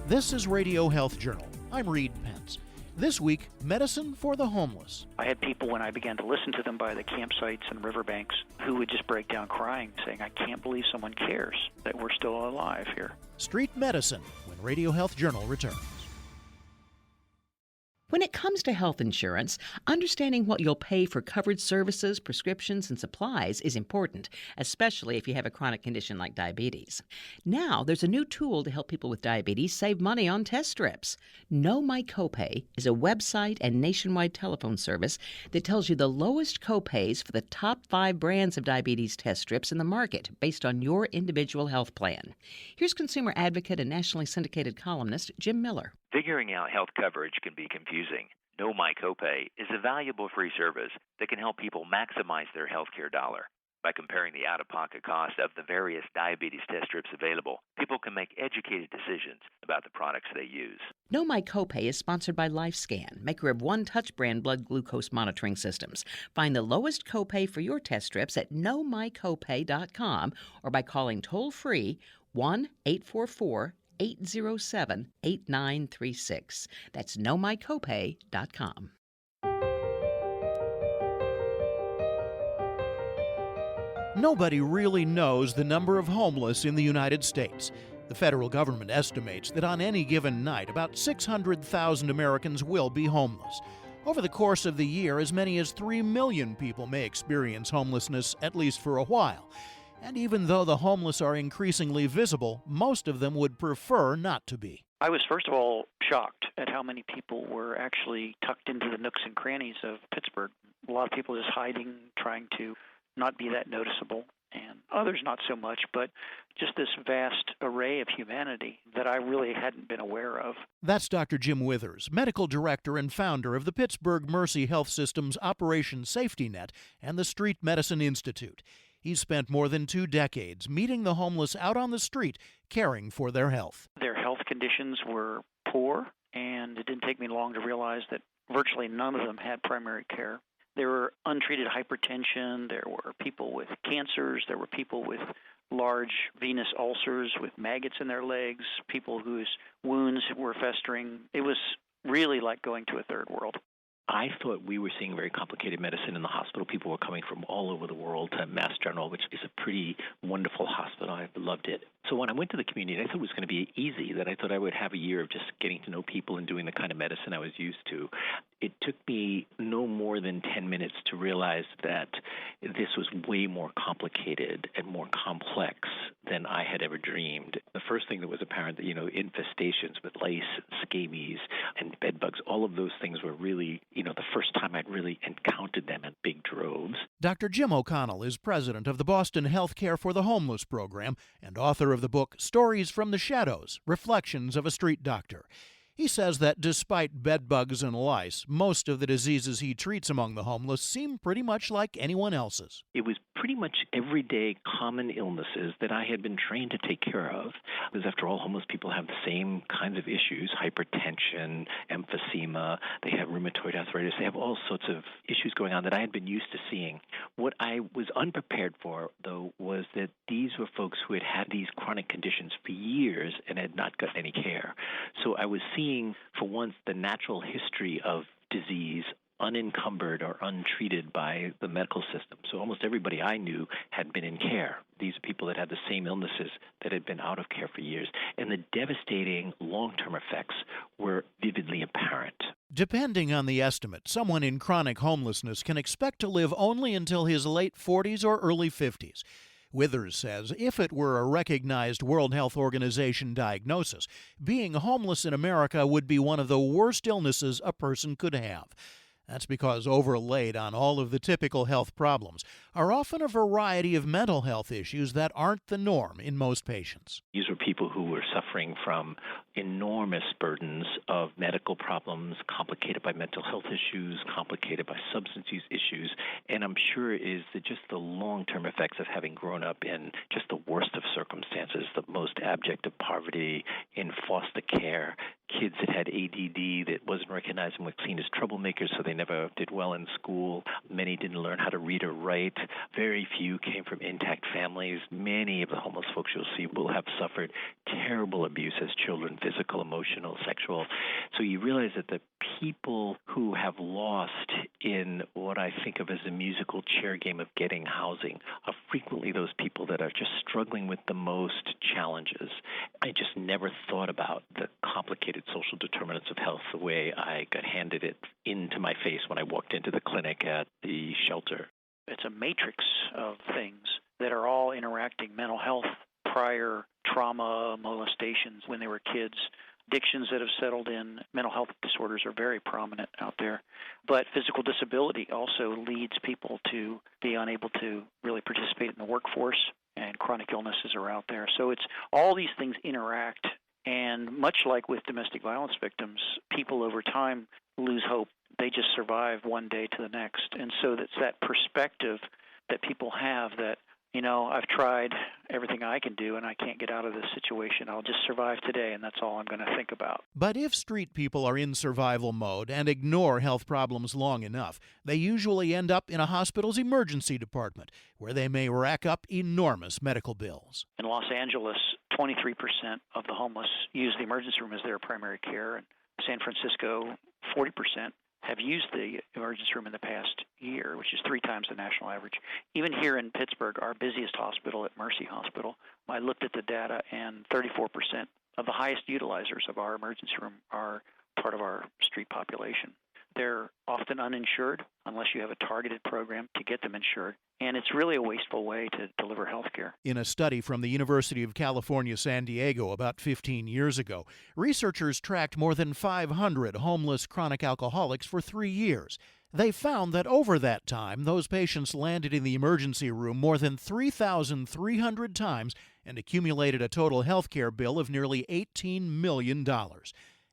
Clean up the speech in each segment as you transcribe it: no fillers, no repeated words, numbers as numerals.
This is Radio Health Journal. I'm Reed Pence. This week, medicine for the homeless. I had people, when I began to listen to them by the campsites and riverbanks, who would just break down crying, saying, I can't believe someone cares that we're still alive here. Street Medicine, when Radio Health Journal returns. When it comes to health insurance, understanding what you'll pay for covered services, prescriptions, and supplies is important, especially if you have a chronic condition like diabetes. Now, there's a new tool to help people with diabetes save money on test strips. Know My Copay is a website and nationwide telephone service that tells you the lowest copays for the top 5 brands of diabetes test strips in the market based on your individual health plan. Here's consumer advocate and nationally syndicated columnist Jim Miller. Figuring out health coverage can be confusing. Know My Copay is a valuable free service that can help people maximize their healthcare dollar. By comparing the out-of-pocket cost of the various diabetes test strips available, people can make educated decisions about the products they use. Know My Copay is sponsored by LifeScan, maker of One Touch brand blood glucose monitoring systems. Find the lowest copay for your test strips at knowmycopay.com or by calling toll-free 1-844-807-8936. That's knowmycopay.com. Nobody really knows the number of homeless in the United States. The federal government estimates that on any given night, about 600,000 Americans will be homeless. Over the course of the year, as many as 3 million people may experience homelessness, at least for a while. And even though the homeless are increasingly visible, most of them would prefer not to be. I was, first of all, shocked at how many people were actually tucked into the nooks and crannies of Pittsburgh. A lot of people just hiding, trying to not be that noticeable, and others not so much, but just this vast array of humanity that I really hadn't been aware of. That's Dr. Jim Withers, medical director and founder of the Pittsburgh Mercy Health System's Operation Safety Net and the Street Medicine Institute. He's spent more than 2 decades meeting the homeless out on the street, caring for their health. Their health conditions were poor, and it didn't take me long to realize that virtually none of them had primary care. There were untreated hypertension, there were people with cancers, there were people with large venous ulcers with maggots in their legs, people whose wounds were festering. It was really like going to a third world. I thought we were seeing very complicated medicine in the hospital. People were coming from all over the world to Mass General, which is a pretty wonderful hospital. I loved it. So when I went to the community, I thought it was going to be easy, that I thought I would have a year of just getting to know people and doing the kind of medicine I was used to. It took me no more than 10 minutes to realize that this was way more complicated and more complex than I had ever dreamed. The first thing that was apparent that, infestations with lice and scabies and bed bugs, all of those things were really, the first time I'd really encountered them in big droves. Dr. Jim O'Connell is president of the Boston Healthcare for the Homeless program and author of the book Stories from the Shadows, Reflections of a Street Doctor. He says that despite bed bugs and lice, most of the diseases he treats among the homeless seem pretty much like anyone else's. It was pretty much everyday common illnesses that I had been trained to take care of. Because after all, homeless people have the same kinds of issues: hypertension, emphysema, they have rheumatoid arthritis, they have all sorts of issues going on that I had been used to seeing. What I was unprepared for, though, was that these were folks who had had these chronic conditions for years and had not gotten any care. So I was seeing, for once, the natural history of disease unencumbered or untreated by the medical system. So almost everybody I knew had been in care. These are people that had the same illnesses that had been out of care for years. And the devastating long-term effects were vividly apparent. Depending on the estimate, someone in chronic homelessness can expect to live only until his late 40s or early 50s. Withers says if it were a recognized World Health Organization diagnosis, being homeless in America would be one of the worst illnesses a person could have. That's because overlaid on all of the typical health problems are often a variety of mental health issues that aren't the norm in most patients. These were people who were suffering from enormous burdens of medical problems, complicated by mental health issues, complicated by substance use issues, and I'm sure it is just the long-term effects of having grown up in just the worst of circumstances, the most abject of poverty, in foster care, kids that had ADD that wasn't recognized and was seen as troublemakers, so they never did well in school. Many didn't learn how to read or write. Very few came from intact families. Many of the homeless folks you'll see will have suffered terrible abuse as children, physical, emotional, sexual. So you realize that the people who have lost in what I think of as a musical chair game of getting housing are frequently those people that are just struggling with the most challenges. I just never thought about the complicated social determinants of health the way I got handed it into my face when I walked into the clinic at the shelter. It's a matrix of things that are all interacting: mental health, prior trauma, molestations when they were kids, addictions that have settled in. Mental health disorders are very prominent out there. But physical disability also leads people to be unable to really participate in the workforce, and chronic illnesses are out there. So it's all these things interact, and much like with domestic violence victims, people over time lose hope. They just survive one day to the next. And so that's that perspective that people have that, I've tried everything I can do and I can't get out of this situation. I'll just survive today, and that's all I'm going to think about. But if street people are in survival mode and ignore health problems long enough, they usually end up in a hospital's emergency department, where they may rack up enormous medical bills. In Los Angeles, 23% of the homeless use the emergency room as their primary care. In San Francisco, 40% have used the emergency room in the past year, which is 3 times the national average. Even here in Pittsburgh, our busiest hospital at Mercy Hospital, I looked at the data, and 34% of the highest utilizers of our emergency room are part of our street population. They're often uninsured unless you have a targeted program to get them insured, and it's really a wasteful way to deliver health care. In a study from the University of California, San Diego about 15 years ago, researchers tracked more than 500 homeless chronic alcoholics for 3 years. They found that over that time, those patients landed in the emergency room more than 3,300 times and accumulated a total health care bill of nearly $18 million.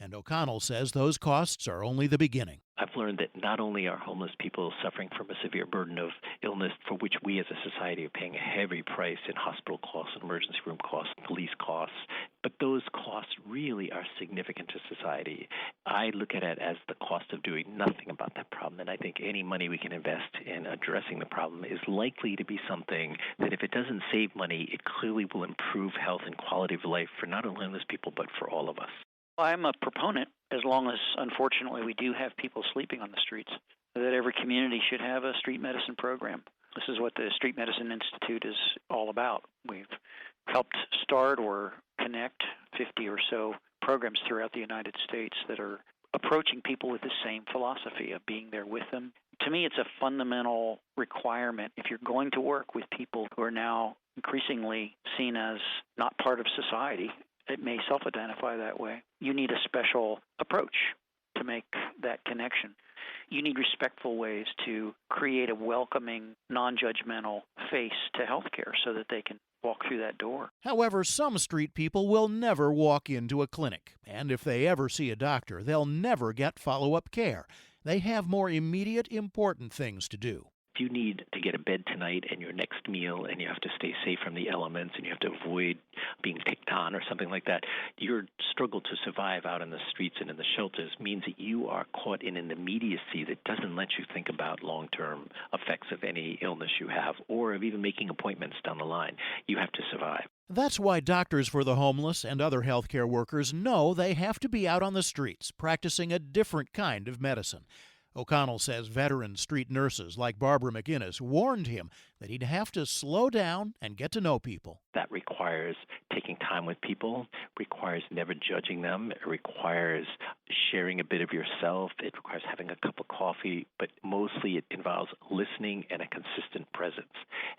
And O'Connell says those costs are only the beginning. I've learned that not only are homeless people suffering from a severe burden of illness for which we as a society are paying a heavy price in hospital costs, emergency room costs, police costs, but those costs really are significant to society. I look at it as the cost of doing nothing about that problem, and I think any money we can invest in addressing the problem is likely to be something that, if it doesn't save money, it clearly will improve health and quality of life for not only homeless people but for all of us. I'm a proponent, as long as, unfortunately, we do have people sleeping on the streets, that every community should have a street medicine program. This is what the Street Medicine Institute is all about. We've helped start or connect 50 or so programs throughout the United States that are approaching people with the same philosophy of being there with them. To me, it's a fundamental requirement if you're going to work with people who are now increasingly seen as not part of society. It may self-identify that way. You need a special approach to make that connection. You need respectful ways to create a welcoming, non-judgmental face to healthcare so that they can walk through that door. However, some street people will never walk into a clinic, and if they ever see a doctor, they'll never get follow-up care. They have more immediate, important things to do. If you need to get a bed tonight and your next meal, and you have to stay safe from the elements, and you have to avoid being picked on or something like that, your struggle to survive out in the streets and in the shelters means that you are caught in an immediacy that doesn't let you think about long-term effects of any illness you have, or of even making appointments down the line. You have to survive. That's why Doctors for the Homeless and other healthcare workers know they have to be out on the streets, practicing a different kind of medicine. O'Connell says veteran street nurses like Barbara McInnes warned him that he'd have to slow down and get to know people. That requires taking time with people, requires never judging them, it requires sharing a bit of yourself, it requires having a cup of coffee, but mostly it involves listening and a consistent presence.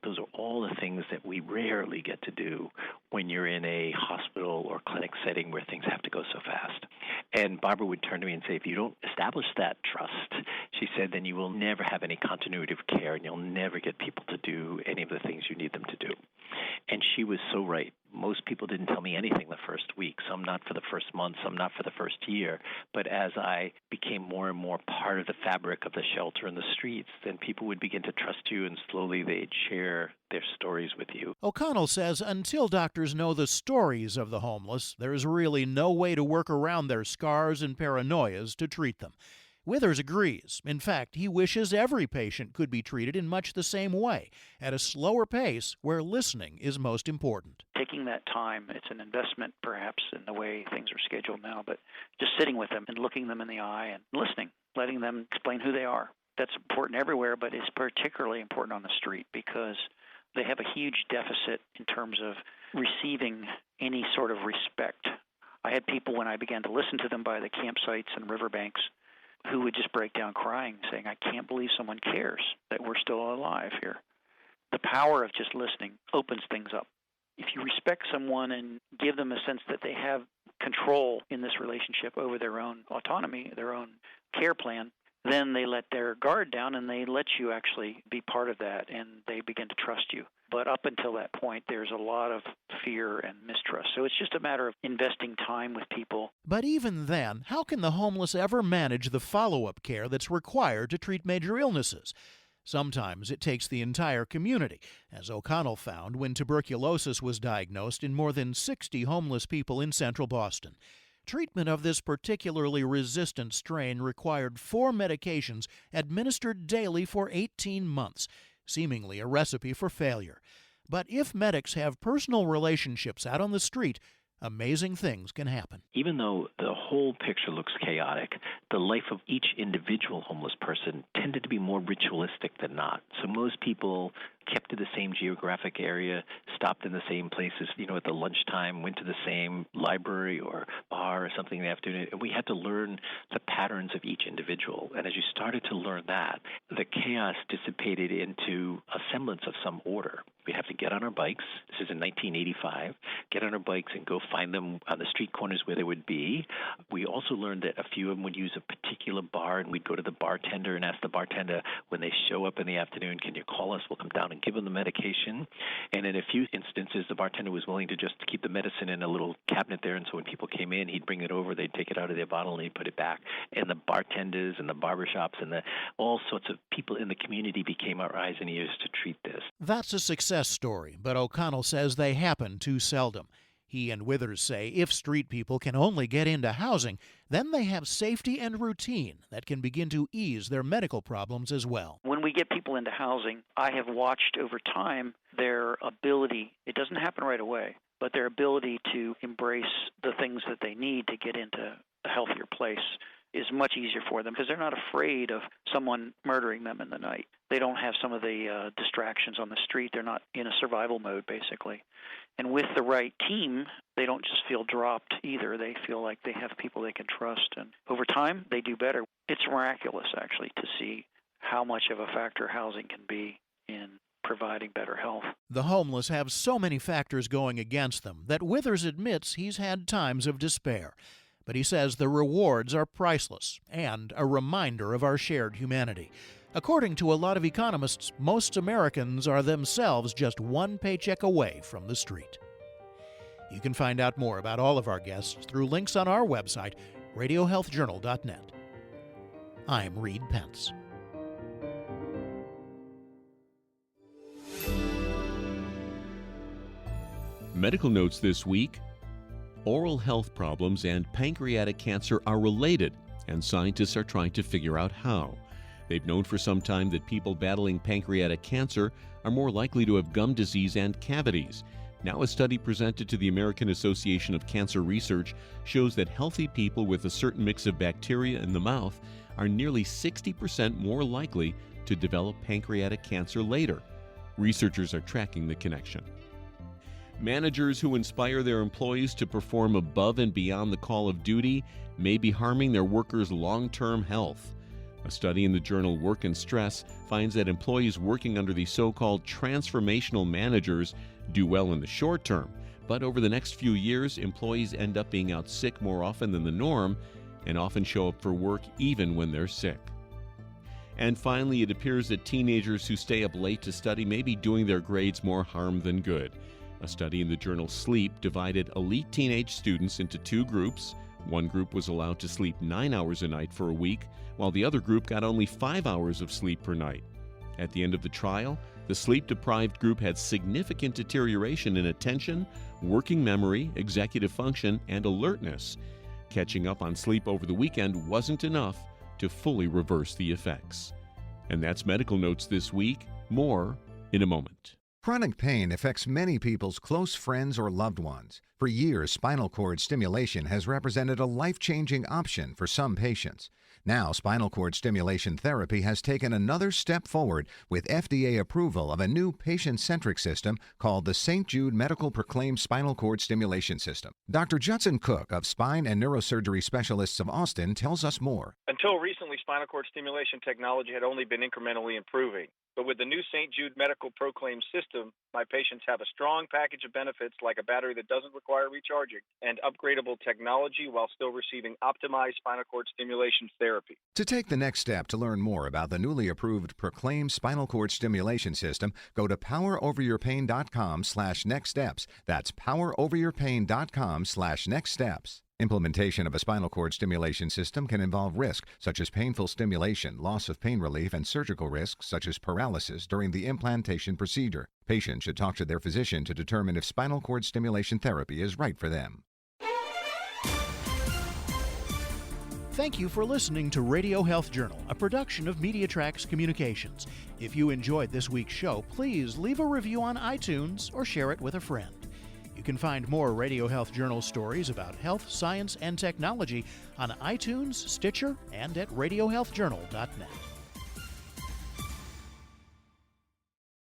Those are all the things that we rarely get to do when you're in a hospital or clinic setting where things have to go so fast. And Barbara would turn to me and say, if you don't establish that trust, she said, then you will never have any continuity of care and you'll never get people to do any of the things you need them to do. And she was so right. Most people didn't tell me anything the first week, some not for the first month, some not for the first year. But as I became more and more part of the fabric of the shelter and the streets, then people would begin to trust you, and slowly they'd share their stories with you. O'Connell says until doctors know the stories of the homeless, there's really no way to work around their scars and paranoias to treat them. Withers agrees. In fact, he wishes every patient could be treated in much the same way, at a slower pace where listening is most important. Taking that time, it's an investment perhaps in the way things are scheduled now, but just sitting with them and looking them in the eye and listening, letting them explain who they are. That's important everywhere, but it's particularly important on the street because they have a huge deficit in terms of receiving any sort of respect. I had people, when I began to listen to them by the campsites and riverbanks, who would just break down crying, saying, I can't believe someone cares that we're still alive here. The power of just listening opens things up. If you respect someone and give them a sense that they have control in this relationship over their own autonomy, their own care plan, then they let their guard down and they let you actually be part of that, and they begin to trust you. But up until that point, there's a lot of fear and mistrust. So it's just a matter of investing time with people. But even then, how can the homeless ever manage the follow-up care that's required to treat major illnesses? Sometimes it takes the entire community, as O'Connell found when tuberculosis was diagnosed in more than 60 homeless people in central Boston. Treatment of this particularly resistant strain required 4 medications administered daily for 18 months, seemingly a recipe for failure. But if medics have personal relationships out on the street, amazing things can happen. Even though the whole picture looks chaotic, the life of each individual homeless person tended to be more ritualistic than not. So most people kept to the same geographic area, stopped in the same places, at the lunchtime, went to the same library or bar or something in the afternoon. And we had to learn the patterns of each individual. And as you started to learn that, the chaos dissipated into a semblance of some order. We'd have to get on our bikes. This is in 1985. Get on our bikes and go find them on the street corners where they would be. We also learned that a few of them would use a particular bar, and we'd go to the bartender and ask the bartender, when they show up in the afternoon, can you call us? We'll come down and give them the medication. And in a few instances, the bartender was willing to just keep the medicine in a little cabinet there, and so when people came in, he'd bring it over, they'd take it out of their bottle, and he'd put it back. And the bartenders and the barbershops and all sorts of people in the community became our eyes and ears to treat this. That's a success story, but O'Connell says they happen too seldom. He and Withers say if street people can only get into housing, then they have safety and routine that can begin to ease their medical problems as well. When we get people into housing, I have watched over time their ability, it doesn't happen right away, but their ability to embrace the things that they need to get into a healthier place is much easier for them because they're not afraid of someone murdering them in the night. They don't have some of the distractions on the street. They're not in a survival mode, basically. And with the right team, they don't just feel dropped either. They feel like they have people they can trust. And over time, they do better. It's miraculous, actually, to see how much of a factor housing can be in providing better health. The homeless have so many factors going against them that Withers admits he's had times of despair. But he says the rewards are priceless and a reminder of our shared humanity. According to a lot of economists, most Americans are themselves just one paycheck away from the street. You can find out more about all of our guests through links on our website, radiohealthjournal.net. I'm Reed Pence. Medical notes this week. Oral health problems and pancreatic cancer are related, and scientists are trying to figure out how. They've known for some time that people battling pancreatic cancer are more likely to have gum disease and cavities. Now a study presented to the American Association of Cancer Research shows that healthy people with a certain mix of bacteria in the mouth are nearly 60% more likely to develop pancreatic cancer later. Researchers are tracking the connection. Managers who inspire their employees to perform above and beyond the call of duty may be harming their workers' long-term health. A study in the journal Work and Stress finds that employees working under the so-called transformational managers do well in the short term, but over the next few years, employees end up being out sick more often than the norm and often show up for work even when they're sick. And finally, it appears that teenagers who stay up late to study may be doing their grades more harm than good. A study in the journal Sleep divided elite teenage students into two groups. One group was allowed to sleep 9 hours a night for a week, while the other group got only 5 hours of sleep per night. At the end of the trial, the sleep-deprived group had significant deterioration in attention, working memory, executive function, and alertness. Catching up on sleep over the weekend wasn't enough to fully reverse the effects. And that's Medical Notes this week. More in a moment. Chronic pain affects many people's close friends or loved ones. For years, spinal cord stimulation has represented a life-changing option for some patients. Now, spinal cord stimulation therapy has taken another step forward with FDA approval of a new patient-centric system called the St. Jude Medical Proclaimed Spinal Cord Stimulation System. Dr. Judson Cook of Spine and Neurosurgery Specialists of Austin tells us more. Until recently, spinal cord stimulation technology had only been incrementally improving. But with the new St. Jude Medical Proclaimed system, my patients have a strong package of benefits like a battery that doesn't require recharging and upgradable technology while still receiving optimized spinal cord stimulation therapy. To take the next step to learn more about the newly approved Proclaimed Spinal Cord Stimulation System, go to poweroveryourpain.com/nextsteps. That's poweroveryourpain.com/nextsteps. Implementation of a spinal cord stimulation system can involve risk, such as painful stimulation, loss of pain relief, and surgical risks, such as paralysis during the implantation procedure. Patients should talk to their physician to determine if spinal cord stimulation therapy is right for them. Thank you for listening to Radio Health Journal, a production of MediaTrax Communications. If you enjoyed this week's show, please leave a review on iTunes or share it with a friend. You can find more Radio Health Journal stories about health, science, and technology on iTunes, Stitcher, and at radiohealthjournal.net.